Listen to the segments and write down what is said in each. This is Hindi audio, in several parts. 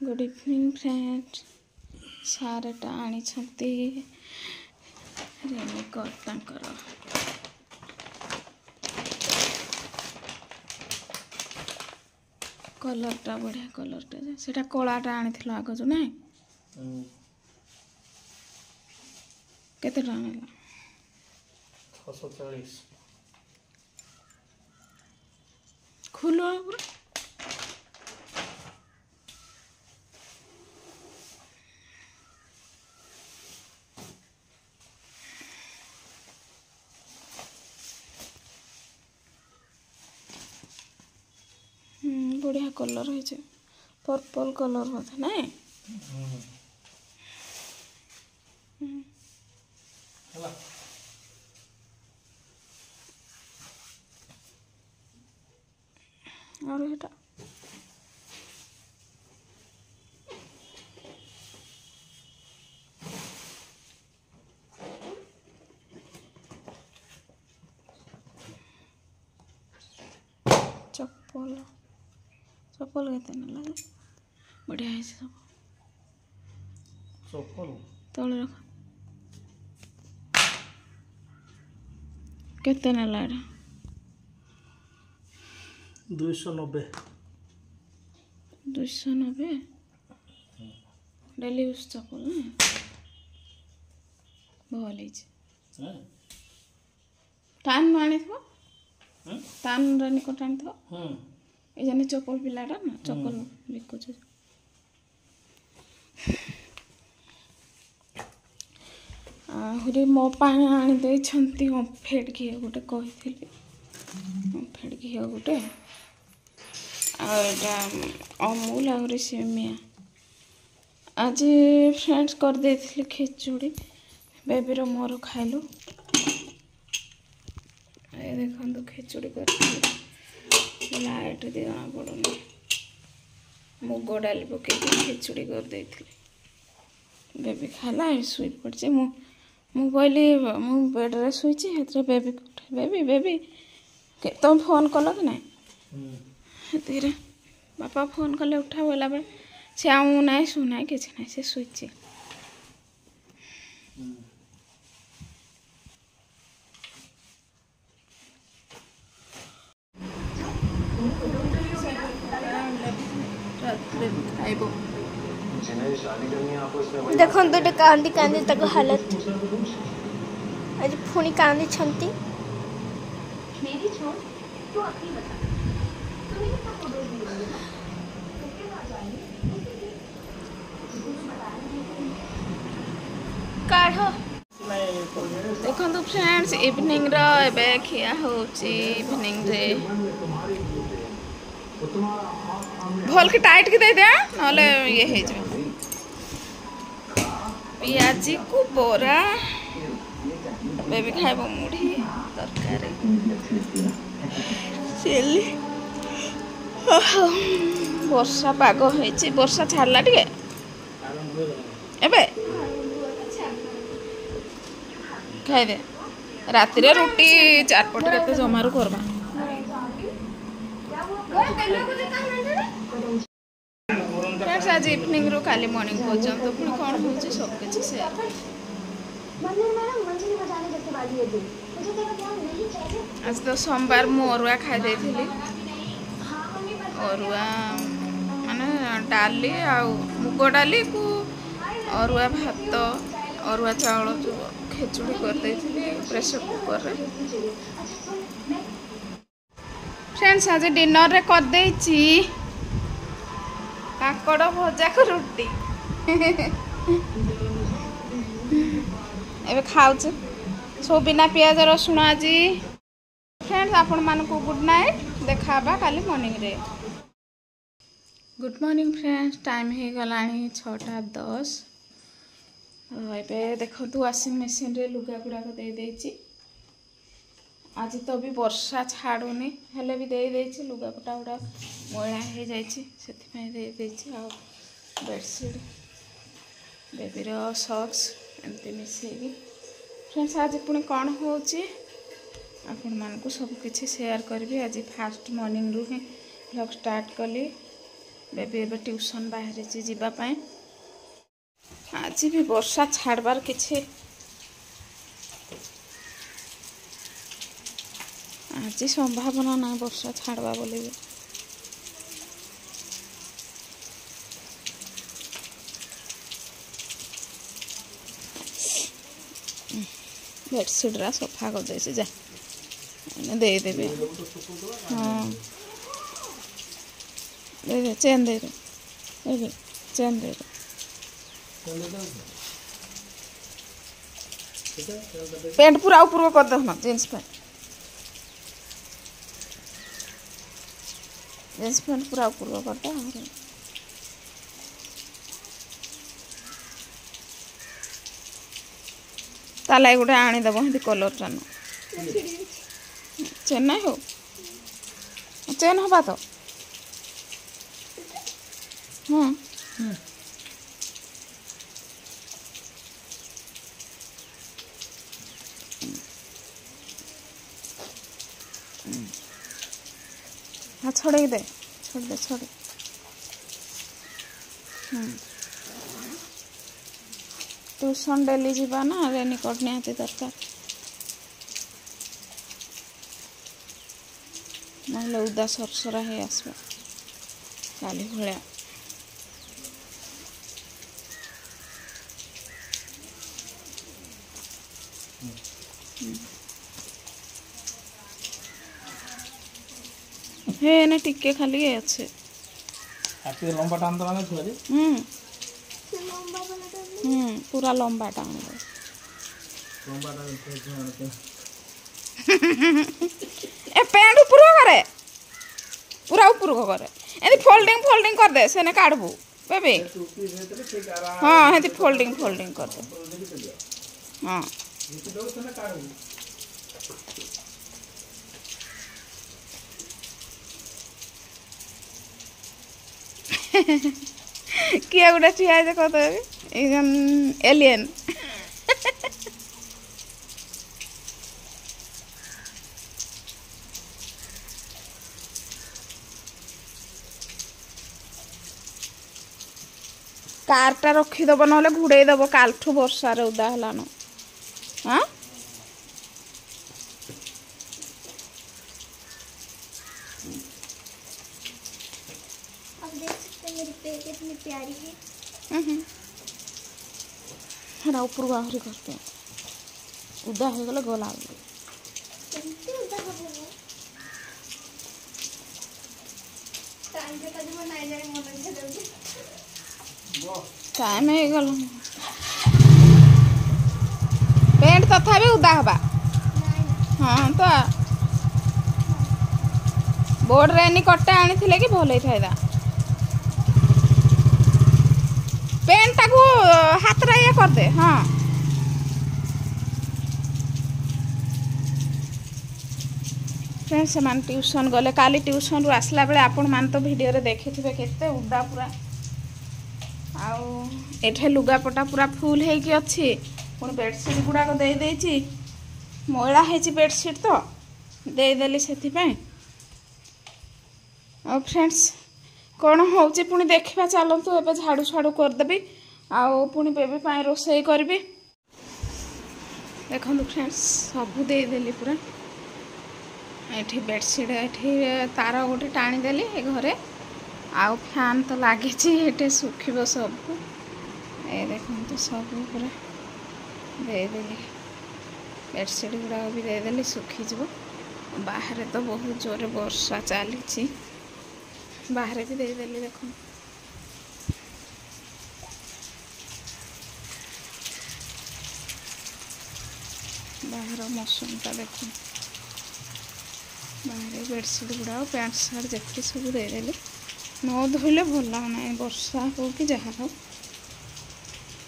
गुड इवनिंग फ्रेंड्स सारटा आनी रेनिकोट तांकर कलरटा बढ़िया कलरटा सेटा कलाटा आनी आग जो ना केते टाइम 640 खुलो बढ़िया कलर है पर्पल कलर बोधे ना और एटा चप्पल चप्पल केते न लगे बढ़िया है सब चप्पल तले रख केते न लाडा 290 डेली यूज चप्पल ना भल है टान आनी थो टान रेनिकोट आनी थो ये जाने चप्पल पिलाटा ना चप्पल बिकुछ आहरी मो पाए आनी दे छंती ओम्फेड घी गोटे कही ओम्फेड घी गोटे आटा अमूल आहरी सेमिया आज फ्रेंड्स कर दे खिचुड़ी बेबी रो मोर खाइलु ये देखो खिचुड़ी कर लाइट दिना पड़ूनी मुग डाल पकई खिचुड़ी कर दे बेबी खाला शुई पड़ी मु कहली मु बेड्रे शुई बेबी उठे बेबी बेबी तुम फोन कल कि ना धीरे बापा फोन कले उठा बोला बेले से आऊ ना शुना किसी ना से शुई देखो तो कांदी कांदी तक हालत आज पुणी कांदी छंती मेरी छोड़ तो अपनी बता तुम्हें क्या बोल दी काढ़ो देखो तो फ्रेंड्स इवनिंग रो एबे खिया होची इवनिंग रे भल के टाइट के दे दे नले ये हे जे पियाजी को बोरा बेबी खाइबो मुढ़ी तरकारी चिली वर्षा पाग होइची वर्षा छाड़ला टिके एबे खाइ दे राति रे रोटी चारपट केते जमारू करबा फ्रेंड्स आज इवनिंग रो काली मॉर्निंग पर्यंत पुणी कौन हो सब किसी शेयर आज तो सोमवार मु अरुआ खाई देथिली अरुआ माने डाली आउ मुग डाली को अरुआ भात अरुआ चावल जो खिचुड़ी कर देथिली प्रेशर कुकर रे फ्रेंड्स आज डिनर रे कर देछि काकड़ भजा को रोटी एबे खाउछ सो बिना प्याज रसुण आज फ्रेंड्स आपण मान को गुड नाइट देखाबा काली मॉर्निंग रे गुड मॉर्निंग फ्रेंड्स टाइम हे गलानी 6:10 एबे देखो तू वाशिंग मशीन रे लुगा गुडा को दे देछि आज तो भी वर्षा छाड़ूनी हेले भी दे देछि लुगापटा गुड़ा मैला हो जाए दे आ बेडसीट बेबीर सक्स एमती मिसेगी फ्रेंड्स आज पुणी कौन हो आपण मानक सब किसी शेयर करी आज फास्ट मॉर्निंग रू ही व्लॉग स्टार्ट कली बेबी एबे ट्यूशन बाहर जावाई आज भी वर्षा छाड़बार किसी आज संभावना ना वर्षा छाड़वा बोले बेडसीट रा सफा कर दे जा दे देबे हाँ दे दे चेन दे दे चेन दे पैंट पूरा ऊपर कर दो ना जींस पैंट पूरा ऊपर कर दो ताला गोटे आनीदेव हमें कलर टान चेन ना हो चेन हवा तो हाँ हाँ छोड़ दे छोड़ ट्यूशन डेली जीवा ना रेनिकोट निहाती दरकार ना उदा सरसरा है आसवा काली भाया हे ना टिके खाली अच्छे लंबा टान तो पूरा लंबा टान ए पैंट ऊपर करे पूरा ऊपर करे एनी फोल्डिंग कर दे सेने काढबू बेबी हां हेती फोल्डिंग कर दे हां किया गोटे ठिया कत एलियन कारटा रखीदेव ना घोड़ेदेव कालठू वर्षार उदा है हाँ कितनी प्यारी है हाँ ऊपर आहरी करते उदा हो गले गला टाइम हो गल पेंट तथापि उदा हवा हाँ तो बोर्ड रेनिकोट आनी कि भल होता पेंट टाकू हाथ रे ये कर दे हाँ फ्रेंड्स से ट्यूशन गले काली ट्यूशन रु आसला बेले आपण मान तो वीडियो रे देखिथिबे केते उडा पूरा आउ एठे लुगापटा पूरा फुल है कि अच्छी पुणी बेडसीट गुड़ा को दे देछि मैला है बेडसीट तो दे देली सेथि पे आ फ्रेंड्स कौन हो पुणी देखा चलतु ए झाड़ू छाड़ू करदेवी आउ पुणी बेबी पाई रोसई करी देखो फ्रेंड्स सबू देदेली पूरा ये बेडसीट ये तार गोटे टाणीदेली घरे आउ फैन तो लगी ये सुखब सब ये देखो सब पूरा देदेली बेडसीट गुड़ा भी देदेली सुखीज बाहर तो बहुत जोर वर्षा चली बाहर भी देदेली देखो बाहर मौसमटा देखो बाहर बेडसीट गुड़ा पैंट सार्ट जैकेट सब देदेली न धोले भल लगना वर्षा हो कि जहाँ हो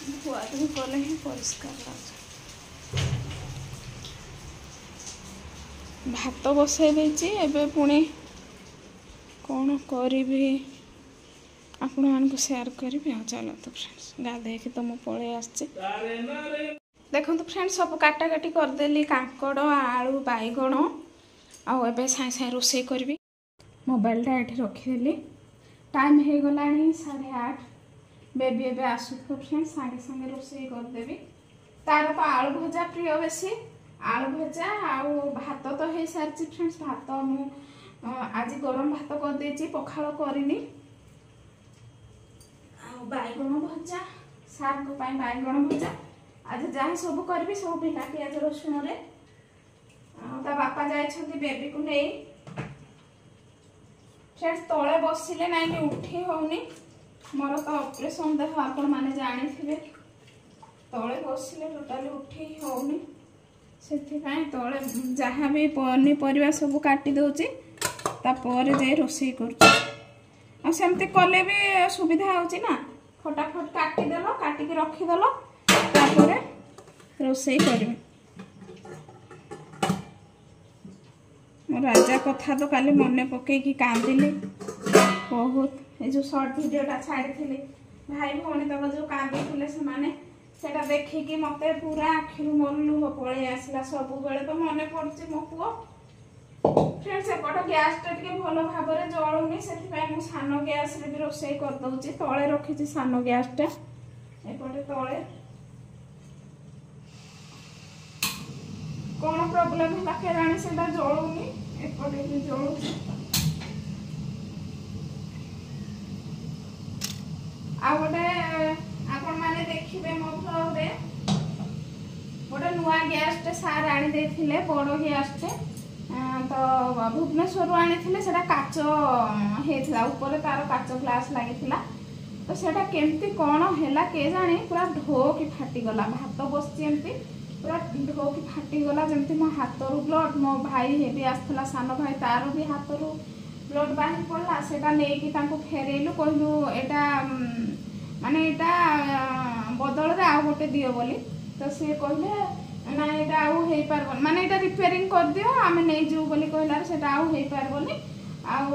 धुआधुई कले ही परिष्कार लगे भात बसई देछि एबे पुणी कौन करी आपण मानक शेयर करी चलो तो फ्रेंड्स गाधे तो मुझे पलि आसचे देखो तो फ्रेंड्स सब काटा काटी करदेली काकड़ आलू बैगण आउ साए साए रोषे करी मोबाइलटा ये रखीदेली टाइम हो गलानी 8:30 बेबी एबे आसुथो फ्रेंड्स सागे सागे रोषेई करदेवी तार तो आलू भजा प्रिय बेसी आलू भजा आउ भात तो हो सारी फ्रेंड्स भात मु आज गरम भात कर देछि पखाल करनी आउ बैगण भजा सार को पाई बैगण भजा आज जहाँ सब करी सब बिना पियाज रसुण रे ता बापा जाइछंती बेबी को नहीं फ्रेंड्स तले बसिले नाइ कि उठी होनी मोर तो ऑपरेशन देख आपण माने जानी थिबे तले बसिले टोटाली उठी होनी सेथि पई तले जहाँ भी पनीपरिया सब काटी दोची तापर जाए रोषेई कर सेमती कले भी सुविधा होची ना फटाफट काटिदेल काटिकी रखिदेल तापर रोषेई करबे मो राजा कथा तो काली मन पकईकी कांदिली बहुत ये जो शॉर्ट वीडियोटा छाड़ी भाई भौणी तक जो कांदी से माने सेटा देखिकी मते पूरा आखिरु मोर लुह पळे आसला सब बेले तो मन पड़ुची मो पुओ फ्रेंड्स एपट गैसटा टिके भल भाव में जलुनी से मु सान गैस रे भी रोषेई कर दउची तळे रखिची सान गैसटा एपटे तळे कौन प्रॉब्लम है केजाणी से जलुनी एपटे भी जलुची आ गोटे आपण माने देखिबे मो ब्लॉग रे गोटे नुआ गैसटे सार आनी देथिले बड़ गैसटे तो भुवनेश्वर आनी से काच होता ऊपर तार काच ग्लास लगी तो सेटा केमती कौन है के जानी पूरा ढो कि फाटीगला भात बसची एमती पूरा ढो कि फाटीगला जमती मो हाथ रू ब्लड मो भाई हे भी आसला सान भाई तार भी हाथ रू ब्लड बाहर पड़ा सेटा नहीं फेरेलु कहलु एटा माने एटा बदल रे आ गोटे दियो बोली तो सी कहले ना एटा आउ हे पारबो माने एटा रिपेयरिंग कर दियो आमे नै जू बोली कहला सेटा आउ हे पारबोनी आउ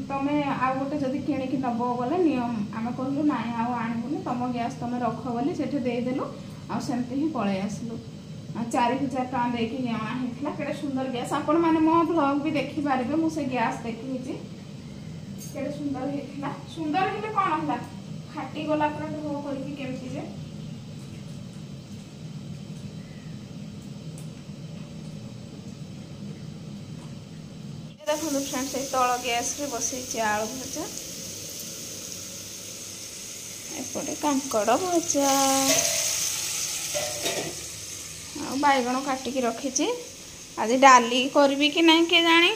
तमे आउ गोटे जदी किणी कि नबो बोले नियम आमे कहलु नाय आउ आनिबोनी तम गैस तमे रख बोली सेठे दे देलु आ सेमते ही पळे आसलु 4000 टका देकी आना हेथला केडे सुंदर गैस आपण माने मो ब्लॉग भी देखि पारबे मु से गैस देखि छि केडे सुंदर हेथला सुंदर हेले कोन हला फाटी गला पर ढो करके केमती जे देखो फ्रेंड्स तल गैस रे बसई आलू भजा एपटे कांकड़ भजा बैगण काटिकी रखी आज डाली करी कि नहीं के जानी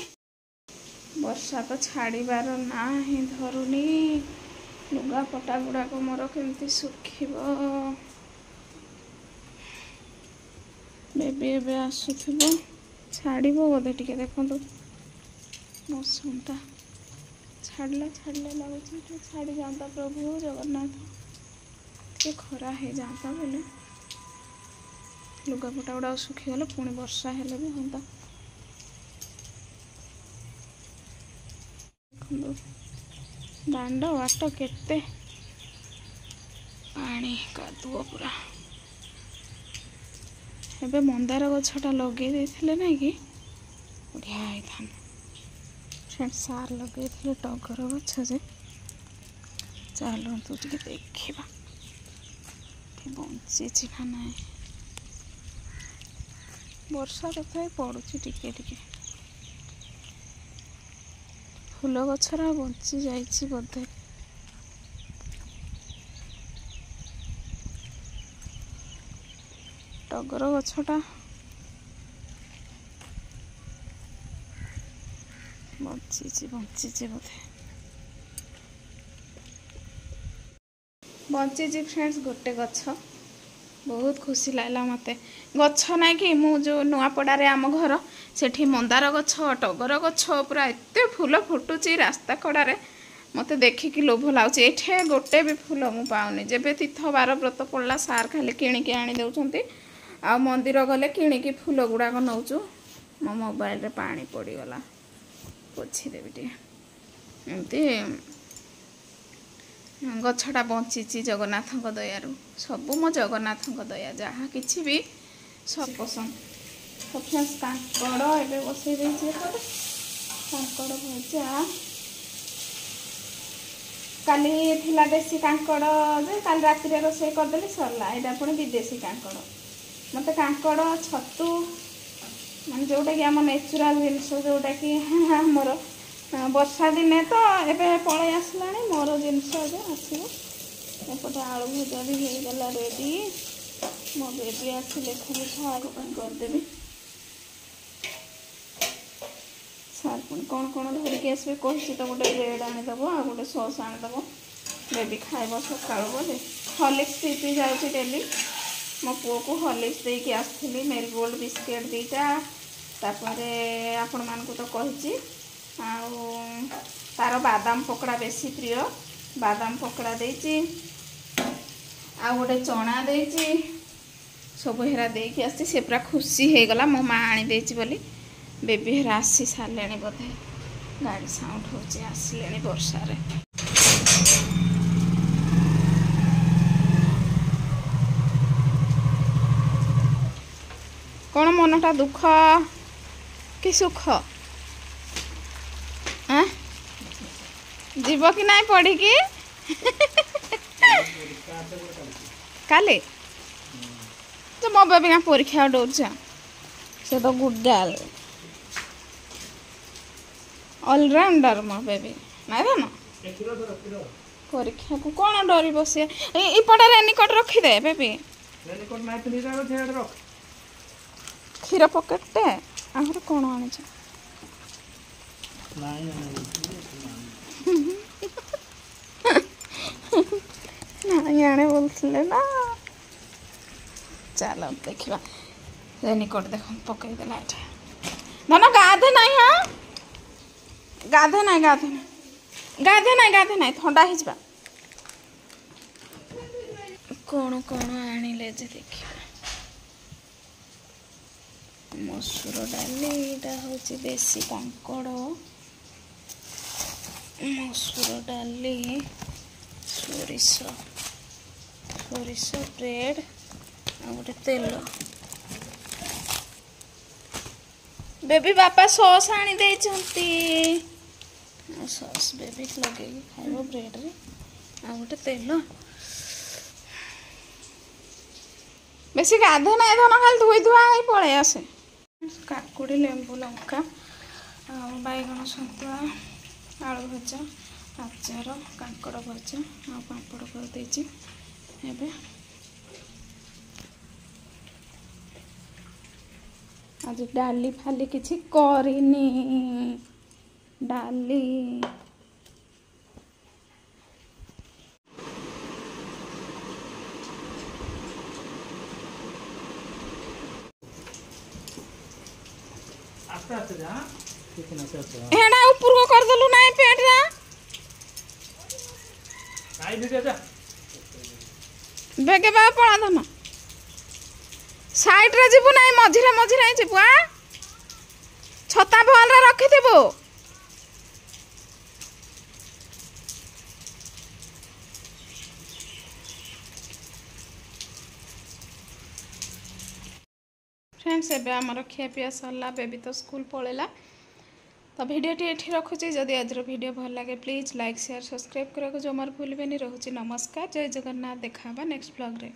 वर्षा तो छाड़बार ना ही धरुनी लुगा पटा गुड़ाक मोर केमती सुखिब बेबी एबे आसुथिबो छाड़िबो बोधे टिके देखंतु मौसमटा छाड़ला छाड़ला लगुच छाड़ी जाता प्रभु जगन्नाथ टे खरा हो जाता बोले लुगापटा गुड़ा सुखीगले पुणी वर्षा हेले भी होता दांड बाट केते पानी कादुओ पूरा एबे मंदार गछटा लगे देथिले नै कि बढ़िया होता फ्रेंड सार लगे टगर गछ जे चलतु टे देखा बंची ना ना वर्षा तथा पड़ुची टिके टिके फूल गछरा बंची जाइछि बोधे टगर गछटा बंची बोधे बंची फ्रेंड्स गोटे गछ बहुत खुशी लागला मते गछ ना कि मु जो नुआपड़ारे आम घर सेठी मंदार गछ टगर गछ पूरा एते फूल फुटुची रास्ता कड़ारे मते देखिकी लोभ लाଗୁଛି एठे गोटे भी फूल मु पाउनी जेबे तीर्थ बार व्रत पड़ला सार खाली किणिकी आनी देउछंती आ मंदिर गले किणिकी फूल गुड़ाक नौचु मो मोबाइल रे पानी पड़ीगला पोछि देबी टे एमती गछटा बंची जगन्नाथ दयारू सबू मो जगन्नाथ दया जहाँ किसी भी सब पसंद सबसे कांकड़ एबे बसई कांकड़ भजा काली थिला देसी कांकड़ जे काली राति रे रोषे करदेली सरला एटा पुणी विदेशी कांकड़ मत कांकड़ छतु मान जोटा कि आम नेचुराल जिनस जोटा कि मोर वर्षा दिने तो एबे पळै आसलाणी मोर जिनस जे आसीबो एपटे आलू भजा भी हो गला रेडी मो बेबी आसिले खाली खावा करदेवी सार पुणी कौन कौन धरिकी आसबे कही तो गोटे ब्रेड आनीदेव आ गोटे सस आनीदेव बेबी खाइब सकाल बोले हॉर्लिक्स पी पी जाऊँगी डेली मो पुओ को हॉर्लिक्स देकी आसली मेरीगोल्ड बिस्किट दीटा तापर आपण मानक तो कही तार बादाम पकड़ा बेसी प्रिय बादाम पकड़ा देची आ गोटे चना देची सब हेरा देकी आसी से पूरा खुशी हो गला मो माँ आनी देची बोली बेबी हेरा आसी सारे बोधे गाड़ी साउंड होची आसले वर्षा रे कौन मनटा दुख कि सुख जीव कि नहीं पढ़ी कि काले तो मो बेबी का परीक्षा डर से तो गुड गर्ल ऑलराउंडर मो बेबी नहीं था ना परीक्षा को कौन डर बस इपटे रेनिकोट रखीदे बेबी क्षीर पकेटे आहुरी कौन आनी नहीं आने बोलते ना चलो देखा रेनिकोट देख पकईदेला ना ना गाधे ना हाँ गाधे ना गाधे ना गाधे ना गाधे ना थंडा हो कौन कौन आनिले जे देखिए मसूर डाली यहाँ हूँ देसी कांकड़ मसूर डाली सोरिष सोरिष ब्रेड आ गोटे तेल बेबी बापा सॉस आनी देइछंती सॉस बेबी लगे खाइबो ब्रेड रे आ गोटे तेल बेसी गाधे ना धन खाली धोई धुआ पड़े आसे काकुड़ी लेंबू लंका बैगण सतुआ आलू भजा आचार कांकड़ भजा आ पापड़ कर देछि एबे आज डाली फाली किछि करिनी डाली हेडा ऊपर को कर दलु नाही पेट रा आई दे जा बेगे बा पळा धन साइड रे जीवु नाही मझिरे मझिरे जीवु आ छता भल रे रखि देबो फ्रेंड्स एबे हमर खिया पिया सरला बेबी तो स्कूल पळेला तो भिडियोटी ये रखुची जदि आज वीडियो भल लगे प्लीज लाइक शेयर सब्सक्राइब करने को जमार भूलबेनी। रहुची नमस्कार जय जगन्नाथ देखा नेक्स्ट ब्लॉग रे।